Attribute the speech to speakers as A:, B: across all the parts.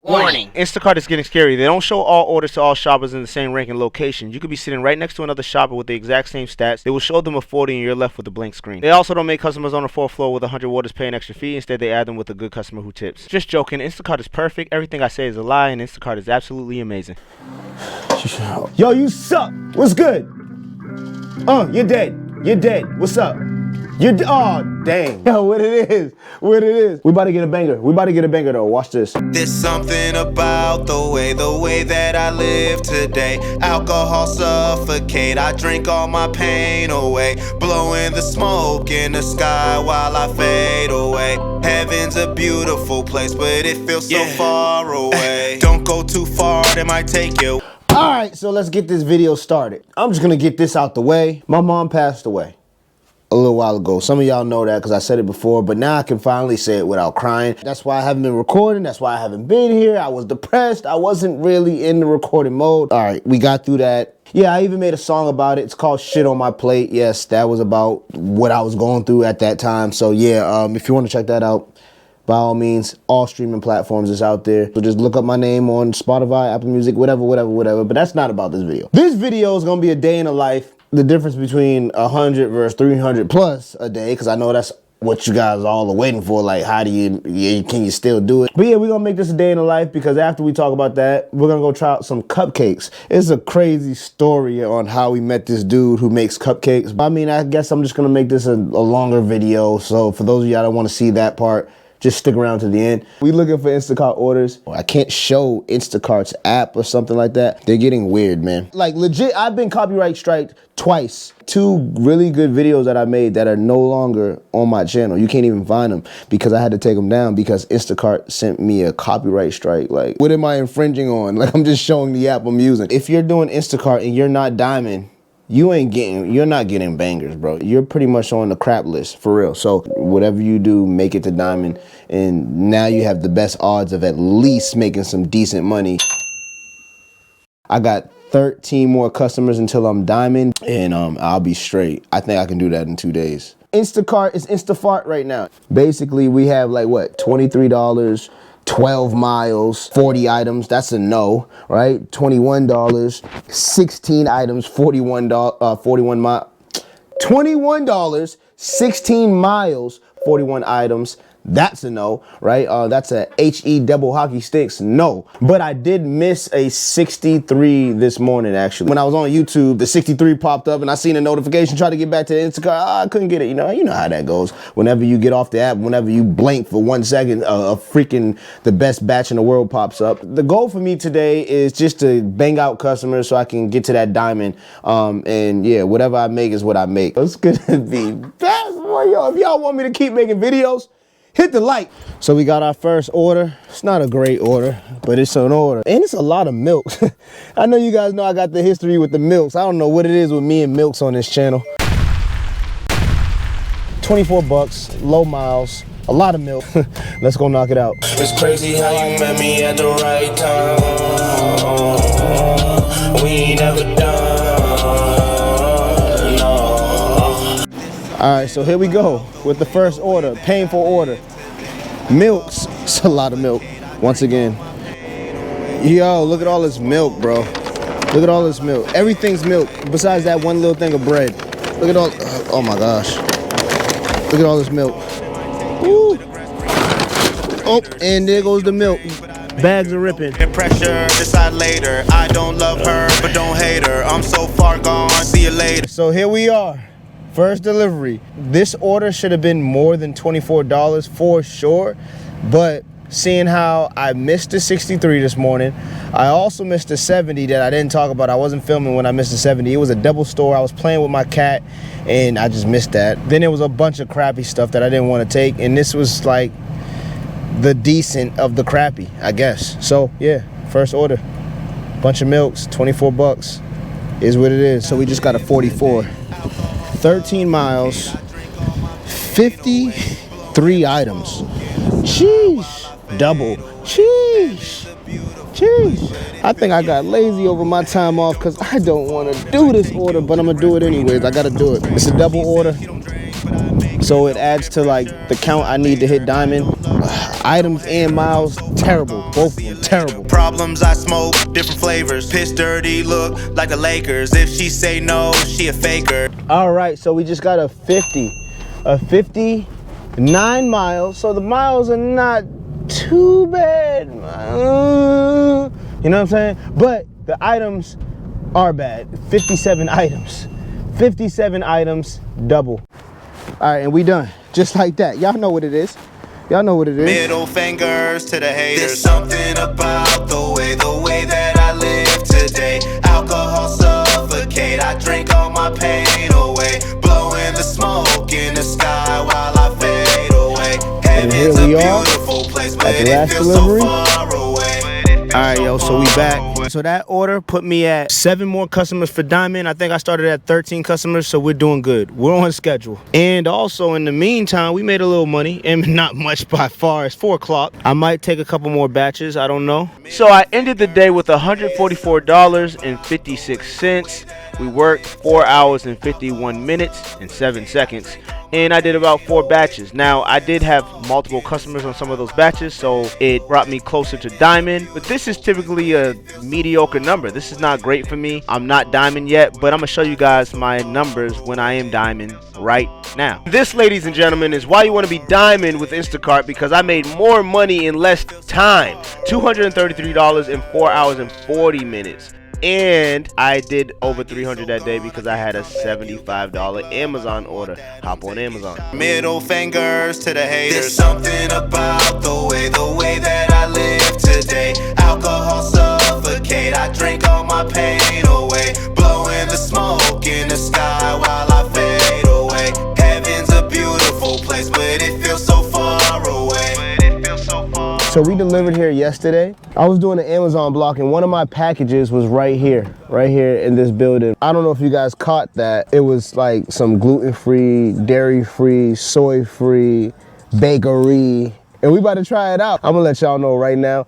A: Warning. Instacart is getting scary. They don't show all orders to all shoppers in the same rank and location. You could be sitting right next to another shopper with the exact same stats. They will show them a 40 and you're left with a blank screen. They also don't make customers on the fourth floor with 100 orders pay an extra fee. Instead, they add them with a good customer who tips. Just joking. Instacart is perfect. Everything I say is a lie, and Instacart is absolutely amazing.
B: Yo, you suck. What's good? You're dead. You're dead. What's up? Oh, dang. Yo, what it is. We about to get a banger. Though. Watch this.
C: There's something about the way that I live today. Alcohol suffocate, I drink all my pain away. Blowing the smoke in the sky while I fade away. Heaven's a beautiful place, but it feels so far away. Don't go too far, it might take you.
B: All right, so let's get this video started. I'm just gonna get this out the way. My mom passed away a little while ago. Some of y'all know that because I said it before, but now I can finally say it without crying. That's why I haven't been recording. That's why I haven't been here. I was depressed. I wasn't really in the recording mode. All right, we got through that. Yeah, I even made a song about it. It's called Shit on My Plate. Yes, that was about what I was going through at that time. So yeah, if you want to check that out, by all means, all streaming platforms is out there. So just look up my name on Spotify, Apple Music, whatever. But that's not about this video. This video is gonna be a day in the life. The difference between 100 versus 300 plus a day, because I know that's what you guys all are waiting for. Like, how do can you still do it? But yeah, we're gonna make this a day in the life, because after we talk about that, we're gonna go try out some cupcakes. It's a crazy story on how we met this dude who makes cupcakes. I mean, I guess I'm just gonna make this a longer video. So for those of y'all that wanna see that part, just stick around to the end. We looking for Instacart orders. I can't show Instacart's app or something like that. They're getting weird, man. Like legit, I've been copyright striked twice. 2 really good videos that I made that are no longer on my channel. You can't even find them because I had to take them down because Instacart sent me a copyright strike. Like, what am I infringing on? Like, I'm just showing the app I'm using. If you're doing Instacart and you're not diamond, you're not getting bangers, bro. You're pretty much on the crap list, for real. So whatever you do, make it to diamond, and now you have the best odds of at least making some decent money. I got 13 more customers until I'm diamond, and I'll be straight. I think I can do that in 2 days. Instacart is Instafart right now. Basically, we have like what, $23, 12 miles, 40 items, that's a no, right? $21, 16 items, $41 miles. $21, 16 miles, 41 items. That's a no, right? That's a HE double hockey sticks, no. But I did miss a 63 this morning, actually. When I was on YouTube, the 63 popped up and I seen a notification, tried to get back to Instacart. I couldn't get it, you know how that goes. Whenever you get off the app, whenever you blink for 1 second, freaking the best batch in the world pops up. The goal for me today is just to bang out customers so I can get to that diamond. And yeah, whatever I make is what I make. It's gonna be best, boy. Yo, if y'all want me to keep making videos, hit the like. So we got our first order. It's not a great order, but it's an order. And it's a lot of milk. I know you guys know I got the history with the milks. I don't know what it is with me and milks on this channel. 24 bucks, low miles, a lot of milk. Let's go knock it out.
C: It's crazy how you met me at the right time. We ain't never done, no.
B: All right, so here we go with the first order, painful order. Milks, it's a lot of milk, once again. Yo, look at all this milk, bro. Look at all this milk. Everything's milk, besides that one little thing of bread. Look at all, oh my gosh. Look at all this milk. Woo. Oh, and there goes the milk. Bags are ripping.
C: Pressure, decide later. I don't love her, but don't hate her. I'm so far gone, see you later.
B: So here we are. First delivery. This order should have been more than $24 for sure, but seeing how I missed the 63 this morning, I also missed the 70 that I didn't talk about. I wasn't filming when I missed the 70. It was a double store. I was playing with my cat and I just missed that. Then there was a bunch of crappy stuff that I didn't want to take, and this was like the decent of the crappy, I guess. So yeah, first order. Bunch of milks, 24 bucks is what it is. So we just got a 44. 13 miles, 53 items. Sheesh. Double. Sheesh. Sheesh. I think I got lazy over my time off because I don't want to do this order, but I'm going to do it anyways. I got to do it. It's a double order, so it adds to like the count I need to hit diamond. Items and miles, terrible. Both of them terrible.
C: Problems, I smoke different flavors. Piss dirty, look like the Lakers. If she say no, she a faker.
B: All right, so we just got a 59 miles. So the miles are not too bad. You know what I'm saying? But the items are bad. 57 items. 57 items, double. All right, and we done. Just like that. Y'all know what it is. Y'all know what it is.
C: Middle fingers to the haters. There's something about the way that I live today. Alcohol suffocate, I drink all my pain away. Blowing the smoke in the sky while I fade away. Heaven's a beautiful place, but it feels so far away.
B: All right, yo, so we back. So that order put me at 7 more customers for Diamond. I think I started at 13 customers, so we're doing good. We're on schedule. And also, in the meantime, we made a little money, and not much by far. It's 4 o'clock. I might take a couple more batches. I don't know.
A: So I ended the day with $144.56. We worked 4 hours and 51 minutes and 7 seconds. And I did about 4 batches. Now, I did have multiple customers on some of those batches, so it brought me closer to Diamond. But this is typically a mediocre number. This is not great for me. I'm not Diamond yet, but I'm going to show you guys my numbers when I am Diamond right now. This, ladies and gentlemen, is why you want to be Diamond with Instacart, because I made more money in less time. $233 in 4 hours and 40 minutes. And I did over 300 that day because I had a $75 Amazon order. Hop on Amazon.
C: Middle fingers to the haters. There's something about the way that I live today. Alcohol suffocate, I drink all my pain away. Blowing the smoke in the sky while I fade away. Heaven's a beautiful place, but it feels so far away.
B: So we delivered here yesterday. I was doing an Amazon block and one of my packages was right here in this building. I don't know if you guys caught that. It was like some gluten-free, dairy-free, soy-free, bakery. And we about to try it out. I'm gonna let y'all know right now.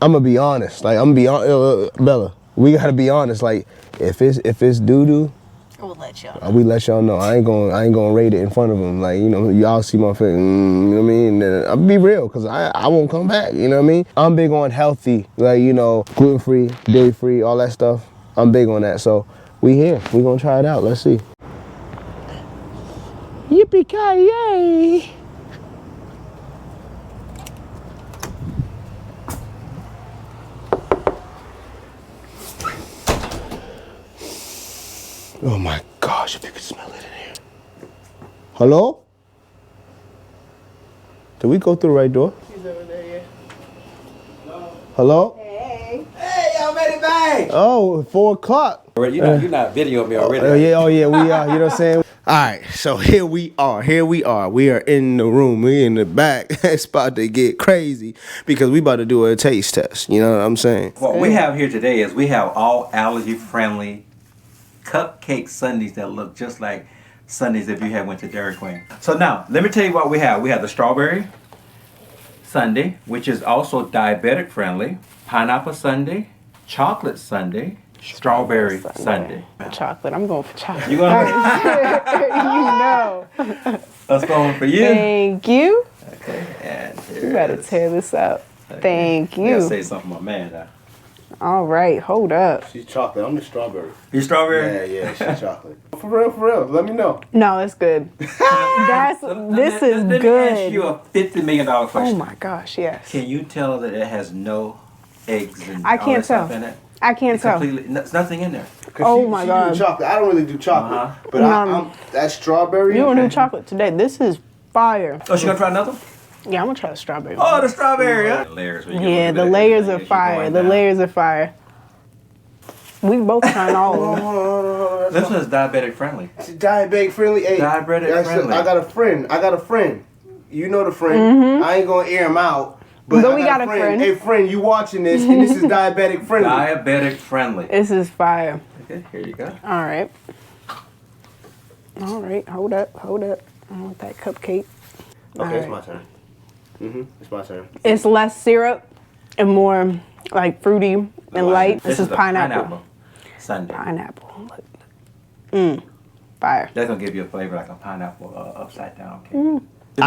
B: I'm gonna be honest. Like, I'm gonna be honest, Bella, we gotta be honest. Like, if it's doo-doo,
D: We'll let y'all know.
B: we let y'all know. I ain't gonna rate it in front of them. Like, you know, y'all see my face. You know what I mean? And I'll be real, cause I won't come back. You know what I mean? I'm big on healthy, like, you know, gluten free, dairy free, all that stuff. I'm big on that. So we here. We gonna try it out. Let's see. Yippee-ki-yay! Oh my gosh, if you could smell it in here. Hello? Did we go through the right door?
D: She's over there, yeah.
B: Hello?
D: Hey.
E: Hey, y'all made it back!
B: Oh, 4 o'clock.
E: You're not videoing me already.
B: Oh yeah, we are. You know what I'm saying? All right, so here we are. We are in the room. We in the back. It's about to get crazy because we about to do a taste test. You know what I'm saying?
E: What we have here today is we have all allergy-friendly cupcake sundaes that look just like sundaes if you had went to Dairy Queen. So now, let me tell you what we have. We have the strawberry sundae, which is also diabetic friendly, pineapple sundae, chocolate sundae, strawberry sundae.
D: Chocolate. I'm going for chocolate.
E: You going to
D: You know.
E: Let's go on for you.
D: Thank you.
E: Okay, and here
D: You better
E: it is.
D: tear this up. Thank
E: You gotta
D: you.
E: say something, my man.
D: All right, hold up.
B: She's chocolate. I'm the strawberry.
E: You strawberry?
B: Yeah, she's chocolate. For real. Let me know.
D: No, it's good. This is
E: Let me ask
D: good.
E: you a $50 million question.
D: Oh my gosh, yes.
E: Can you tell that it has no eggs and
D: I
E: all
D: can't
E: that stuff
D: tell.
E: in it?
D: I can't
E: It's
D: tell.
E: completely, there's nothing in there.
D: Oh my
B: she
D: God.
B: do chocolate. I don't really do chocolate,
E: Uh-huh.
B: but I'm that strawberry.
D: You don't do chocolate today. This is fire.
E: Oh, she gonna try another?
D: Yeah, I'm gonna try the strawberry.
E: Oh, the strawberry, huh? Layers.
D: Yeah, the layers are fire. The layers are fire. We both trying all of them.
B: Hold on.
E: This one's diabetic friendly.
B: It's diabetic friendly. Hey,
E: Diabetic friendly.
B: I got a friend. You know the friend. I ain't gonna air him out. But
D: we got a friend.
B: Hey friend, you watching this, and this is diabetic friendly.
E: Diabetic friendly.
D: This is fire.
E: Okay, here you go.
D: All right. Hold up. I want that cupcake.
B: Okay, it's
D: All
B: my
D: right.
B: turn. It's my turn.
D: It's less syrup and more like fruity and light. This is
E: the
D: pineapple.
E: sundae.
D: Pineapple. Fire.
E: That's gonna give you a flavor like a pineapple upside down cake.
B: No.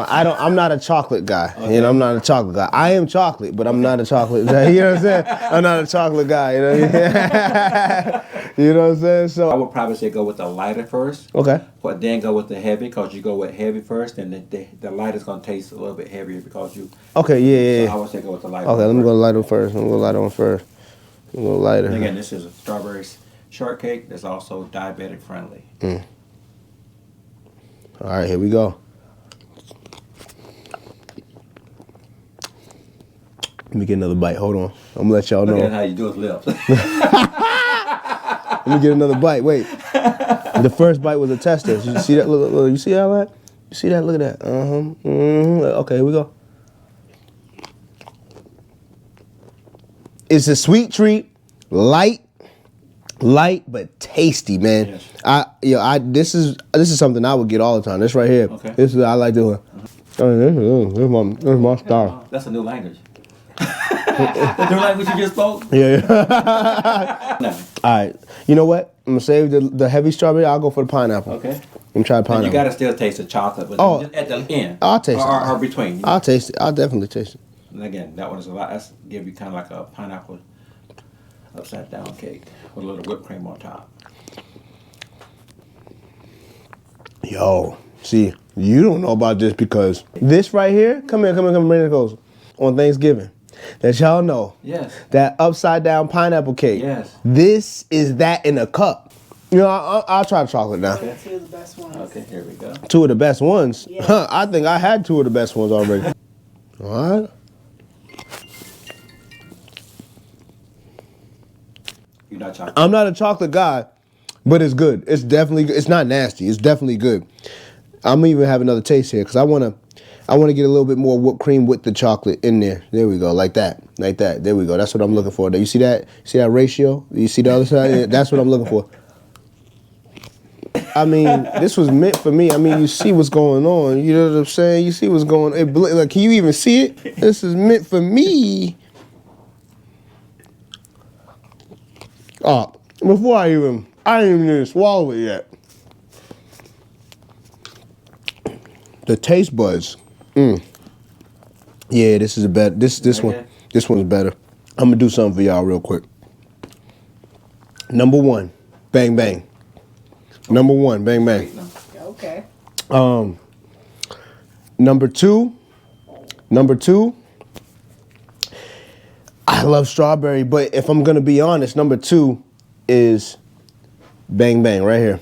B: I'm not a chocolate guy.
E: Okay.
B: You know, I'm not a chocolate guy. I am chocolate, but I'm not a chocolate guy. You know what I'm saying? I'm not a chocolate guy. You know what I mean? You know what I'm saying?
E: I
B: So
E: would probably say go with the lighter first.
B: okay.
E: But then go with the heavy, because you go with heavy first, and the lighter's gonna taste a little bit heavier because you.
B: Okay. Yeah.
E: So I would say go with the lighter.
B: Okay. Let me go lighter first. I'm gonna go lighter one first. I'm gonna go lighter.
E: And again, this is a strawberry shortcake that's also diabetic friendly.
B: All right. Here we go. Let me get another bite. Hold on. I'm gonna let y'all know.
E: Look at how you do his lips.
B: Let me get another bite. Wait. The first bite was a tester. You see that? Look, you see all that? You see that? Look at that. Okay, here we go. It's a sweet treat, light but tasty, man.
E: Yes.
B: This is something I would get all the time. This right here.
E: Okay.
B: This is I like doing. This is my style.
E: That's a new language. The new language you just spoke?
B: Yeah.
E: No.
B: All right. You know what? I'm gonna save the heavy strawberry. I'll go for the pineapple.
E: Okay.
B: I'm trying pineapple.
E: And you gotta still taste the chocolate, but
B: Oh.
E: just at the end.
B: I'll taste it.
E: Or between. You know?
B: I'll taste it. I'll definitely taste it.
E: And again, that one is a lot. That's give you kind of like a pineapple upside down cake with a little whipped cream on top.
B: Yo, see, you don't know about this because this right here, come here, bring it close. On Thanksgiving, that y'all know.
E: Yes.
B: That upside down pineapple cake.
E: Yes.
B: This is that in a cup. You know, I'll try the chocolate now.
D: Two of the best ones.
E: Okay, here we go.
B: Two of the best ones.
D: Yeah.
B: Huh, I think I had two of the best ones already. All right.
E: You're not chocolate.
B: I'm not a chocolate guy, but it's good. It's definitely good. It's not nasty. It's definitely good. I'm even have another taste here because I wanna get a little bit more whipped cream with the chocolate in there. There we go, like that. There we go. That's what I'm looking for. You see that? See that ratio? You see the other side? Yeah, that's what I'm looking for. I mean, this was meant for me. I mean, you see what's going on. You know what I'm saying? You see what's going on. Like, can you even see it? This is meant for me. Oh, before I didn't even swallow it yet. The taste buds. Yeah, this is a better. This one's better. I'm gonna do something for y'all real quick. Number one, bang bang. Number one, bang bang.
D: Okay.
B: Number two. I love strawberry, but if I'm gonna be honest, number two is bang bang right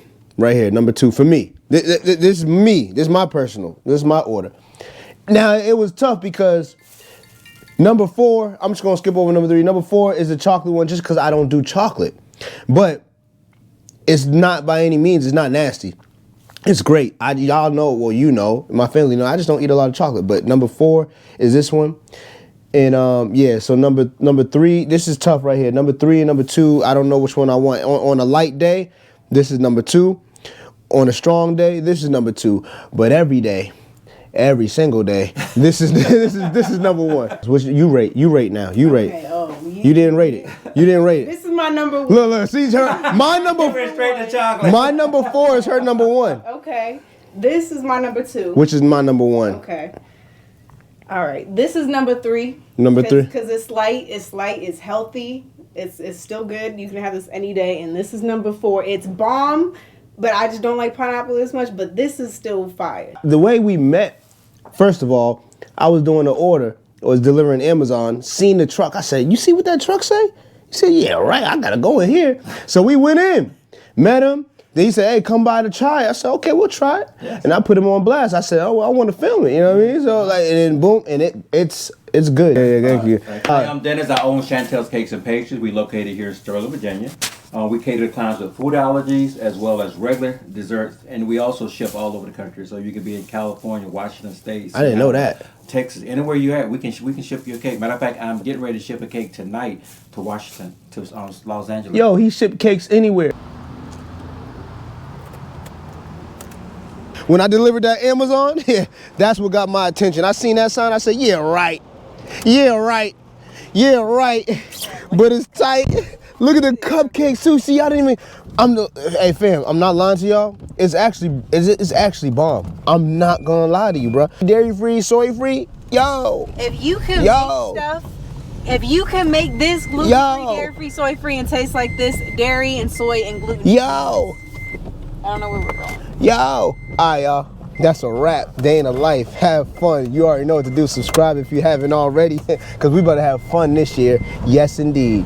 B: here. Number two for me. This is me. This is my personal. This is my order. Now it was tough because number four. I'm just gonna skip over number three. Number four is the chocolate one, just because I don't do chocolate, but it's not by any means. It's not nasty. It's great. Y'all know. Well, you know. My family know. I just don't eat a lot of chocolate. But number four is this one. And yeah, so number three, this is tough right here. Number three and number two, I don't know which one I want. On a light day, this is number two. On a strong day, this is number two. But every day, every single day, this is number one. Which you rate now. You rate.
D: Okay, oh, yeah.
B: You didn't rate it.
D: This is my number one.
B: Look, see her. My number
E: Straight to chocolate.
B: My number four is her number one.
D: Okay. This is my number two.
B: Which is my number one.
D: Okay. All right. This is number three.
B: Number three.
D: Because it's light. It's healthy. It's still good. You can have this any day. And this is number four. It's bomb, but I just don't like pineapple as much. But this is still fire.
B: The way we met, first of all, I was doing the order. I was delivering Amazon. Seen the truck. I said, "You see what that truck say?" He said, "Yeah, right. I gotta go in here." So we went in, met him. Then he said, "Hey, come by to try it." I said, "Okay, we'll try it." Yes. And I put him on blast. I said, "Oh, well, I want to film it." You know what I mean? So like, and then boom, and it's good. Yeah, thank you.
E: Hi, I'm Dennis. I own Chantel's Cakes and Pastries. We located here in Sterling, Virginia. We cater to clients with food allergies as well as regular desserts, and we also ship all over the country. So you could be in California, Washington State.
B: I didn't know that.
E: Texas, anywhere you at, we can ship you a cake. Matter of fact, I'm getting ready to ship a cake tonight to Washington, to Los Angeles.
B: Yo, he shipped cakes anywhere. When I delivered that Amazon, yeah, that's what got my attention. I seen that sign, I said, yeah, right. But it's tight. Look at the cupcake sushi. Y'all didn't even. Hey fam, I'm not lying to y'all. It's actually bomb. I'm not gonna lie to you, bro. Dairy free, soy free. Yo.
D: If you can make stuff, if you can make this gluten free, dairy free, soy free, and taste like this, dairy and soy and gluten free.
B: Yo.
D: I don't know where we're going.
B: Yo. Alright, y'all. That's a wrap. Day in a life. Have fun. You already know what to do. Subscribe if you haven't already, because we better have fun this year. Yes, indeed.